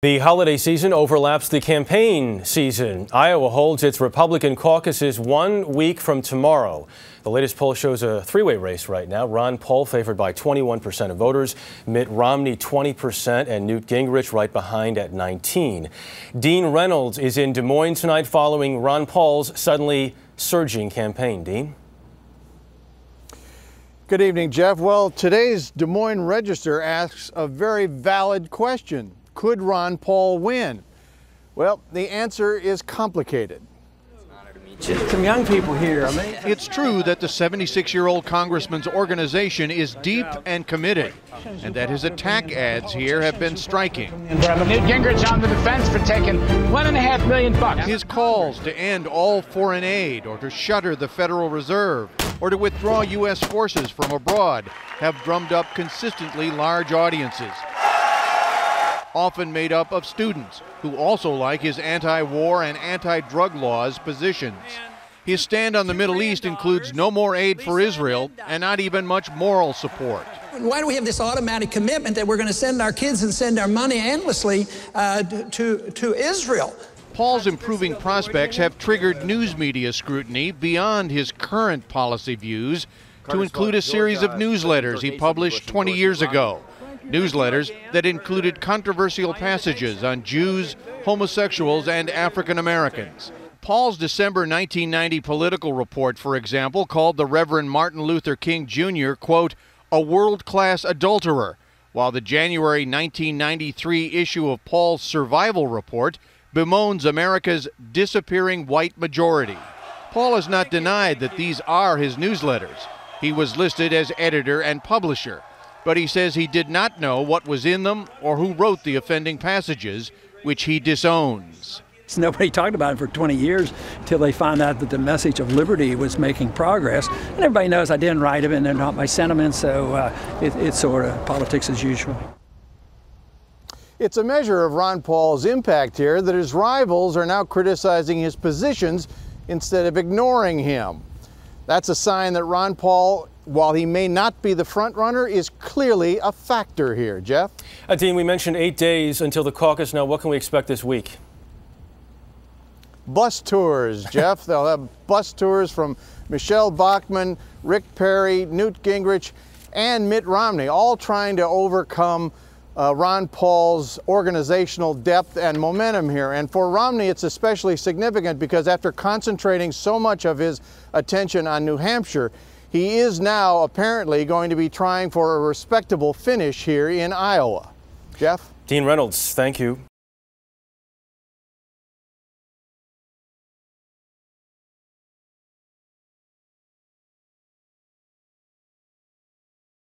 The holiday season overlaps the campaign season. Iowa holds its Republican caucuses 1 week from tomorrow. The latest poll shows a three-way race right now. Ron Paul favored by 21% of voters, Mitt Romney 20%, and Newt Gingrich right behind at 19%. Dean Reynolds is in Des Moines tonight following Ron Paul's suddenly surging campaign. Dean? Good evening, Jeff. Well, today's Des Moines Register asks a very valid question. Could Ron Paul win? Well, the answer is complicated. Some young people here. It's true that the 76-year-old congressman's organization is deep and committed, and that his attack ads here have been striking. Newt Gingrich on the defense for taking $1.5 million. His calls to end all foreign aid, or to shutter the Federal Reserve, or to withdraw U.S. forces from abroad have drummed up consistently large audiences, often made up of students who also like his anti-war and anti-drug laws positions. His stand on the Middle East includes no more aid for Israel and not even much moral support. Why do we have this automatic commitment that we're going to send our kids and send our money endlessly to Israel? Paul's improving prospects have triggered news media scrutiny beyond his current policy views to include a series of newsletters he published 20 years ago. Newsletters that included controversial passages on Jews, homosexuals, and African Americans. Paul's December 1990 political report, for example, called the Reverend Martin Luther King Jr., quote, a world-class adulterer, while the January 1993 issue of Paul's survival report bemoans America's disappearing white majority. Paul has not denied that these are his newsletters. He was listed as editor and publisher, but he says he did not know what was in them or who wrote the offending passages, which he disowns. Nobody talked about it for 20 years until they found out that the message of liberty was making progress. And everybody knows I didn't write them and they're not my sentiments, so it's sort of politics as usual. It's a measure of Ron Paul's impact here that his rivals are now criticizing his positions instead of ignoring him. That's a sign that Ron Paul, while he may not be the front runner, is clearly a factor here. Jeff? Dean, we mentioned 8 days until the caucus. Now, what can we expect this week? Bus tours, Jeff. They'll have bus tours from Michelle Bachmann, Rick Perry, Newt Gingrich, and Mitt Romney, all trying to overcome Ron Paul's organizational depth and momentum here. And for Romney, it's especially significant because after concentrating so much of his attention on New Hampshire, he is now apparently going to be trying for a respectable finish here in Iowa. Jeff? Dean Reynolds, thank you.